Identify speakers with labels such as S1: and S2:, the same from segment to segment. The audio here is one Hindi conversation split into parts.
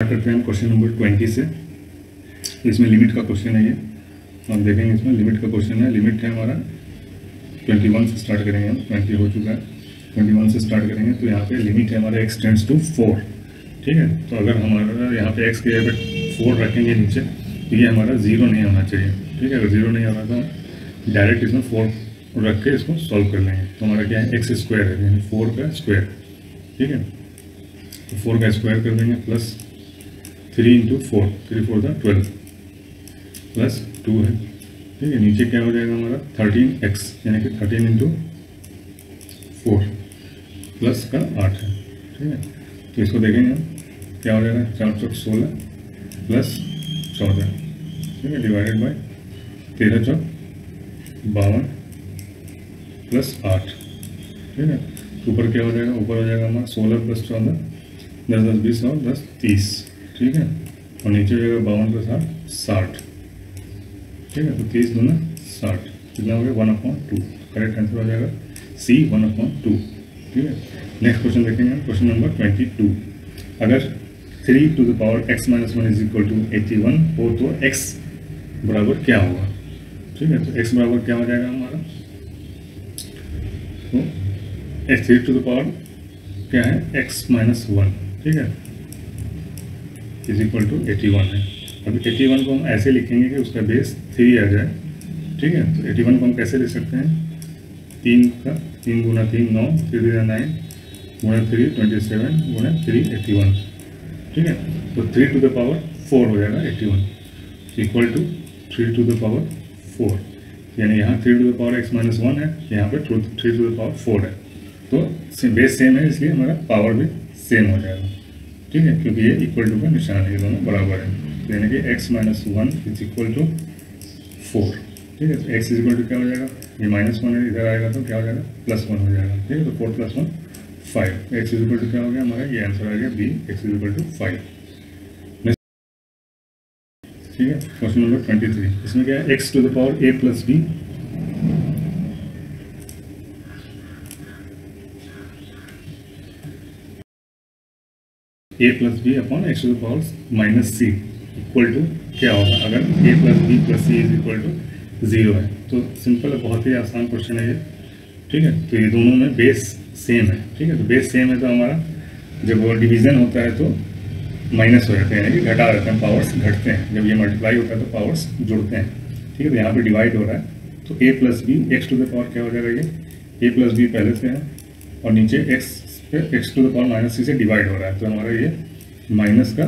S1: करते हैं हम क्वेश्चन नंबर 20 से। इसमें लिमिट का क्वेश्चन है ये, आप देखेंगे इसमें लिमिट का क्वेश्चन है। लिमिट है हमारा 21 से स्टार्ट करेंगे हम, 20 हो चुका है, 21 से स्टार्ट करेंगे। तो यहाँ पे लिमिट है हमारा x टेंड्स टू 4, ठीक है। तो अगर हमारा यहाँ पे x के जगह पे 4 रखेंगे नीचे, तो ये हमारा 0 नहीं होना चाहिए, ठीक है। अगर 0 नहीं होना तो हम डायरेक्ट इसमें 4 रख के इसको सॉल्व कर लेंगे। तो हमारा क्या है, x स्क्वायर है, यानी 4 का स्क्वायर, ठीक है। तो 4 का स्क्वायर कर देंगे प्लस 3 इंटू 4, 3 4 था 12 प्लस 2 है, ठीक है। नीचे क्या हो जाएगा हमारा 13x, यानी कि 13 इंटू 4 प्लस का 8 है, ठीक है। तो इसको देखेंगे हम क्या हो जाएगा, 4 चौक 16 प्लस 14, ठीक है, डिवाइडेड बाय 13 चौक 52 प्लस 8, ठीक है। तो ऊपर क्या हो जाएगा, ऊपर हो जाएगा हमारा 16 प्लस 14, 10 10 20 और 10 30, ठीक है। और नीचे हो जाएगा 52 प्लस 8 60, ठीक है। तो 30 दूना 60, कितना हो गया 1/2। करेक्ट आंसर हो जाएगा C 1/2, ठीक है। नेक्स्ट क्वेश्चन देखेंगे हम, क्वेश्चन नंबर 22। अगर 3 to the power x minus 1 is equal to 81 हो तो x बराबर क्या होगा, ठीक है। तो x बराबर क्या हो जाएगा हमारा, तो x3 टू द पावर क्या है x माइनस 1, ठीक है, इज इक्वल टू 81 है। अब 81 को हम ऐसे लिखेंगे कि उसका बेस 3 आ जाए, ठीक है। तो 81 को हम कैसे लिख सकते हैं, 3 गुना 3 9, 3 9 गुना 3 27 गुना 3 81, ठीक है। तो 3 टू द पावर 4 हो जाएगा 81 equal to 3 to the power 4, यानी यहाँ 3 to the power x minus 1 है, यहाँ पे 3 टू द पावर 4 है। तो बेस सेम है, इसलिए हमारा पावर भी सेम हो जाएगा, ठीक है, क्योंकि ये इक्वल टू का निशान है, ये दोनों बराबर है। यानी कि x minus 1 is equal to 4, ठीक है। तो x इज इक्वल टू क्या हो जाएगा, ये -1 है, इधर आएगा तो क्या हो जाएगा +1 हो जाएगा, ठीक है। तो 4 + 1 5, x इज इक्वल टू क्या हो गया हमारा, ये आंसर आ गया B, x is equal to 5, ठीक है। क्वेश्चन नंबर 23, इसमें क्या है, x to the power a plus b a plus b upon x to the power minus c equal to क्या होगा अगर a plus b plus c is equal to 0 है। तो सिंपल है, बहुत ही आसान क्वेश्चन है ये, ठीक है। तो ये दोनों में बेस सेम है, ठीक है। तो बेस सेम है तो हमारा जब वो डिवीज़न होता है तो माइनस हो जाते हैं, यानी कि घटा रहते हैं, पावर्स घटते हैं। जब ये मल्टीप्लाई होता है तो पावर्स जुड़ते हैं, ठीक है। तो यहाँ पे डिवाइड हो रहा है, तो a plus b x to the power क्या हो जाएगा, ये a प्लस बी पहले से है और नीचे x to the power minus C से डिवाइड हो रहा है, तो हमारा ये माइनस का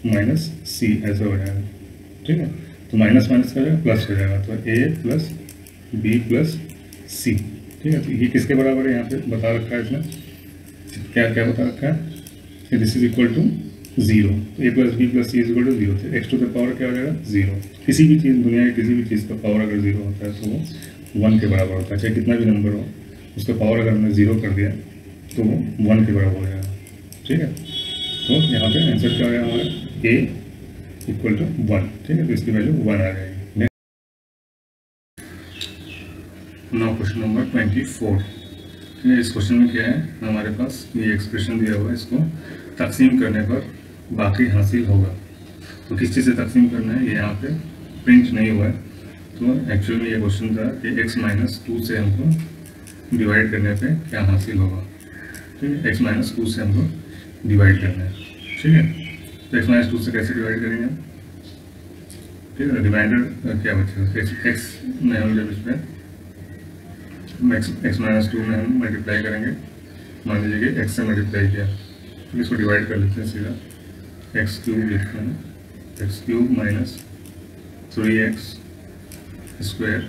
S1: माइनस सी ऐसा हो जाएगा, ठीक है। तो माइनस माइनस का जाएगा प्लस हो जाएगा, तो a प्लस बी प्लस सी, ठीक है। तो ये किसके बराबर है, यहाँ पे बता रखा है इसमें, क्या क्या बता रखा है, दिस इज इक्वल टू 0। तो a plus b plus c is equal to 0, तो x टू द पावर क्या हो जाएगा 0। किसी भी चीज़, दुनिया की किसी भी चीज़ का पावर अगर 0 होता है तो वो 1 के बराबर होता है, चाहे कितना भी नंबर हो, उसका पावर अगर हमने 0 कर दिया तो वो 1 के बराबर हो जाएगा, ठीक है। तो यहाँ पे आंसर क्या हो जाएगा हमारा, a इक्वल टू 1, ठीक है। तो इसकी वैल्यू 1 आ जाएगी। नाउ क्वेश्चन नंबर 24, ठीक है। इस क्वेश्चन में क्या है, हमारे पास ये एक्सप्रेशन दिया हुआ है, इसको तकसीम करने पर बाकी हासिल होगा। तो किस चीज़ से तकसीम करना है, ये यहाँ पे प्रिंट नहीं हुआ है। तो एक्चुअल में ये क्वेश्चन था कि x माइनस 2 से हमको डिवाइड करने पे क्या हासिल होगा, ठीक है। x माइनस 2 से हमको डिवाइड करना है, ठीक है। तो x माइनस 2 से कैसे डिवाइड करेंगे, ठीक है। रिमाइंडर क्या बचेगा, x में हम जब इसमें x माइनस 2 में हम मल्टीप्लाई करेंगे, मान लीजिए कि x से मल्टीप्लाई किया, तो इसको डिवाइड कर लेते हैं सीधा, एक्स क्यूब लिखते हैं, x cube minus 3x square,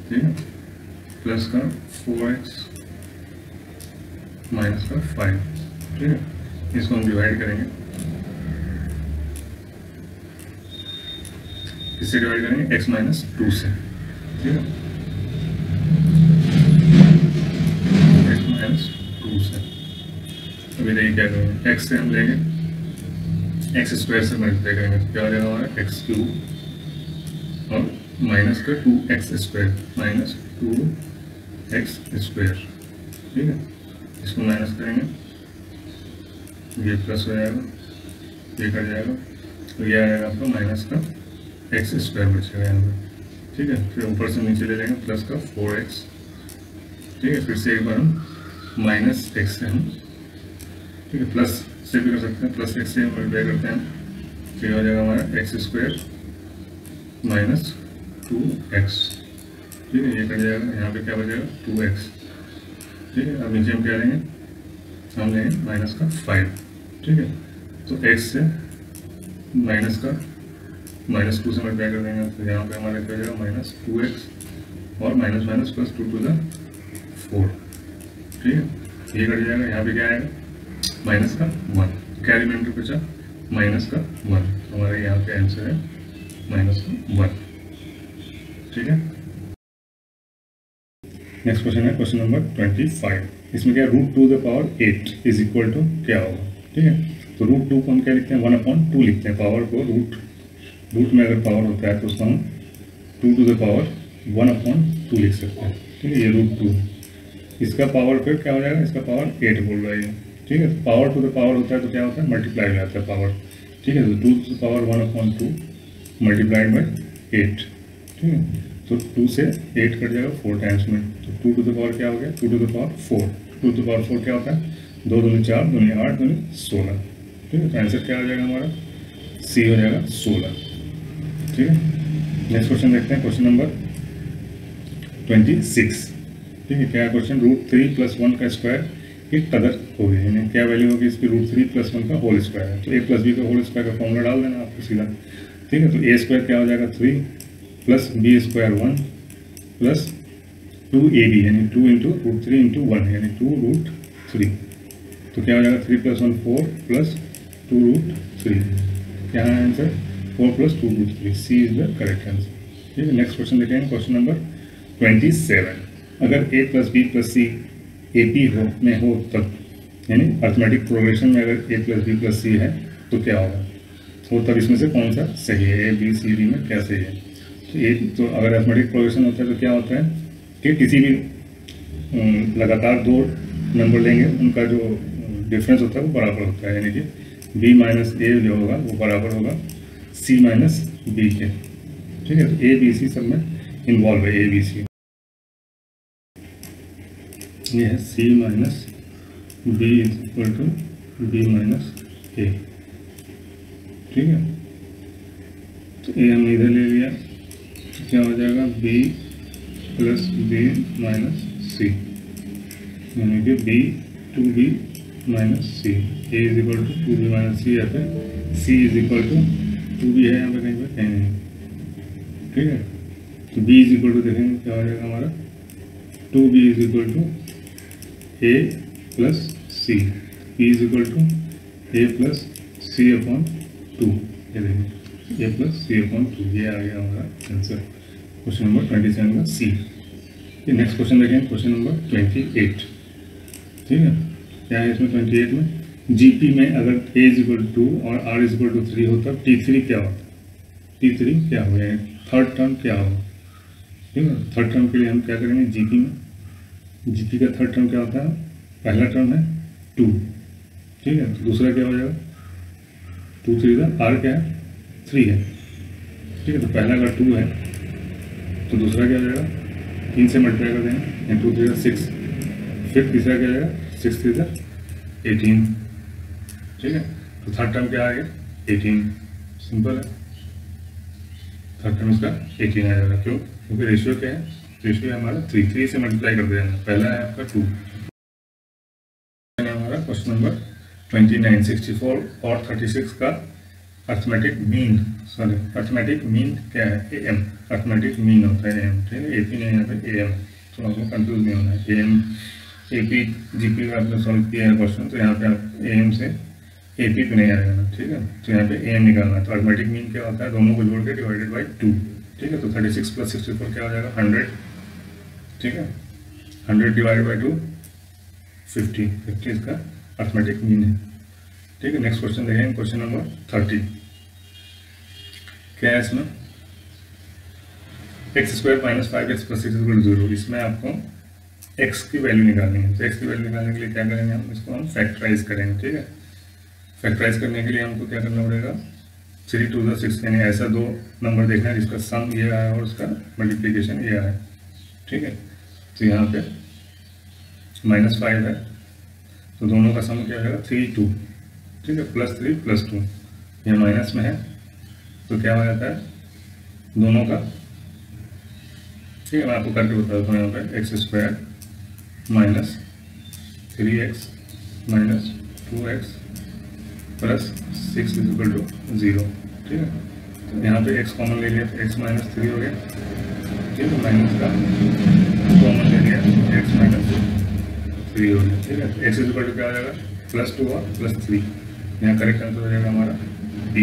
S1: ठीक है, प्लस का 4x माइनस का 5, ठीक है। इसको हम डिवाइड करेंगे, इससे डिवाइड करेंगे x माइनस 2 से, ठीक है, x माइनस 2 से। अभी देखिए क्या करेंगे, x से हम लेंगे, x स्क्वायर से मल्टीप्लाई करेंगे तो क्या हो जाएगा हमारा x क्यूब और माइनस का 2x square minus 2x square, ठीक है। इसको माइनस करेंगे, ये प्लस हो जाएगा, ये कट जाएगा, तो ये आएगा आपका माइनस का एक्स स्क्वायर बचेगा यहाँ पे, ठीक है। फिर ऊपर से नीचे ले लेंगे प्लस का 4x, ठीक है। फिर से एक बार हम माइनस एक्स से हम, ठीक है, प्लस से भी कर सकते हैं, प्लस एक्स से मल्टीप्लाई करते हैं, फिर हो जाएगा हमारा एक्स स्क्वायर माइनस 2x, ठीक है। ये कट जाएगा, यहाँ पे क्या बचेगा 2x, ठीक है। अब नीचे हम क्या लेंगे, हम लेंगे माइनस का 5, ठीक है। तो x से माइनस का माइनस 2 से मल्टीप्लाई कर देंगे, तो यहाँ पे हमारा क्या हो जाएगा माइनस 2x और minus minus plus 2 to the 4, ठीक है। ये कट जाएगा, यहाँ पे क्या आएगा माइनस का 1, क्या रिमाइंडर बचा माइनस का 1, हमारे यहाँ पे आंसर है माइनस का 1, ठीक है। नेक्स्ट क्वेश्चन है क्वेश्चन नंबर 25। इसमें क्या √2 the power 8 is equal to क्या होगा, ठीक है। तो √2 को हम क्या लिखते हैं 1/2 लिखते हैं, पावर को रूट में अगर पावर होता है तो उसको हम 2 to the पावर 1/2 लिख सकते हैं, ठीक है। ये √2, इसका पावर फिर क्या हो जाएगा, इसका पावर 8 बोल रहा है, ठीक है। पावर टू द पावर होता है तो क्या होता है मल्टीप्लाई हो जाता है पावर, ठीक है। तो 2 to the power 1/2 multiplied by 8, ठीक है। तो 2 से 8 कट जाएगा 4 टाइम्स में, तो 2 to the पावर क्या हो गया 2 to the power 4, 2 to the power 4 क्या होता है 2 दूनी 4, दूनी 8, दूनी 16, ठीक है। तो आंसर क्या हो जाएगा हमारा सी हो जाएगा 16, ठीक है। नेक्स्ट क्वेश्चन देखते हैं क्वेश्चन नंबर 26, ठीक है। क्या क्वेश्चन √3 + 1 का स्क्वायर की कदर होगी, यानी क्या वैल्यू होगी इसकी √3 + 1 का होल स्क्वायर है, तो a + b का होल स्क्वायर का फॉर्मूला डाल देना आपको सीधा, ठीक है। तो a स्क्वायर क्या हो जाएगा 3 + b स्क्वायर 1 + 2ab यानी 2 × √3 × 1 यानी 2√3, तो क्या हो जाएगा 3 + 1 4 + 2√3, क्या है answer 4 + 2√3, C is the correct answer, ठीक है। नेक्स्ट क्वेश्चन देखेंगे क्वेश्चन नंबर 27। अगर a + b + c AP में हो तब, यानी अर्थमेटिक प्रोग्रेशन में अगर a + b + c है तो क्या होगा, तो तब इसमें से कौन सा सही है, a b c d में क्या सही है। तो अगर अर्थमेटिक प्रोग्रेशन होता है तो क्या होता है कि किसी भी लगातार 2 नंबर लेंगे, उनका जो डिफरेंस होता है वो बराबर होता है, यानी कि b - a जो होगा वो बराबर होगा c - b के, ठीक है। तो a b c सब में इन्वॉल्व है, a b c, ये है c - b = b - a, ठीक है। तो a हमने इधर ले लिया, तो क्या हो जाएगा b + b - c, यानी कि b to b - c, a = 2b - c या फिर c = 2b है यहाँ पे कहीं पर कहीं नहीं, ठीक है। तो b = देखेंगे क्या हो जाएगा हमारा 2b = a + c, p = a + c/2, ये देखेंगे a + c/2, ये आ गया हमारा आंसर क्वेश्चन नंबर 27 का सी। नेक्स्ट क्वेश्चन देखेंगे क्वेश्चन नंबर 28, ठीक है। क्या है इसमें 28 में जीपी में अगर a = 2 और r = 3 हो तब t3 क्या होता है, t3 क्या हो जाएगा, थर्ड टर्म क्या होगा, ठीक है। थर्ड टर्म के लिए हम क्या करेंगे जीपी में, जीपी का थर्ड टर्म क्या होता है, पहला टर्म है 2, ठीक है। तो दूसरा क्या हो जाएगा 2 3 का r क्या है 3 है, ठीक है। तो पहला अगर 2 है तो दूसरा क्या हो जाएगा 3 से मल्टीप्लाई कर देंगे, 2 3 6, फिर तीसरा क्या हो जाएगा 6 3 18, ठीक है। तो थर्ड टर्म क्या आ गया 18, सिंपल है, थर्ड टर्म इसका 18 आ जाएगा, क्यों, क्योंकि रेशियो क्या है, रेशियो हमारा 3 से मल्टीप्लाई कर देना, पहला है आपका 2। हमारा क्वेश्चन नंबर 29 64 और 36 का अर्थमेटिक मीन क्या है am, अर्थमेटिक मीन होता है am, ठीक है। AP नहीं यहाँ पे am, तो आपको कंफ्यूज नहीं होना है, am AP GP का आपने सॉल्व किया है क्वेश्चन, तो यहाँ पे आप am से AP पे नहीं आएगा, ठीक है। तो यहाँ पे am निकालना है, तो अर्थमेटिक मीन क्या होता है दोनों को जोड़ के डिवाइडेड बाई 2, ठीक है। तो 36 + 64 क्या हो जाएगा 100, ठीक है। 100 डिवाइडेड बाई 2 50 इसका अर्थमेटिक मीन है, ठीक है। नेक्स्ट क्वेश्चन देखेंगे क्वेश्चन नंबर 30। क्या है इसमें x² - 5x + 6 = 0, इसमें आपको x की वैल्यू निकालनी है। तो x की वैल्यू निकालने के लिए क्या करेंगे हम, इसको हम फैक्टराइज करेंगे, ठीक है। फैक्टराइज करने के लिए हमको क्या करना पड़ेगा, 3 to the 6, यानी ऐसा दो नंबर देखना है जिसका सम ये आया और उसका मल्टीप्लिकेशन ये आया, ठीक है। तो यहाँ पे -5 है, तो दोनों का सम क्या होगा 3 2, ठीक है, +3 +2, ये माइनस में है तो क्या हो जाता है दोनों का, ठीक है। मैं आपको करके बता देता हूँ, यहाँ पे x² - 3x - 2x + 6 = 0, ठीक है। तो यहाँ पे x कॉमन ले लिया तो x - 3 हो गया, ठीक है। तो माइनस का कॉमन ले लिया तो x - 3 हो गया, ठीक है। तो x क्या हो जाएगा +2 और +3, यहाँ करेक्ट आंसर हो जाएगा हमारा B।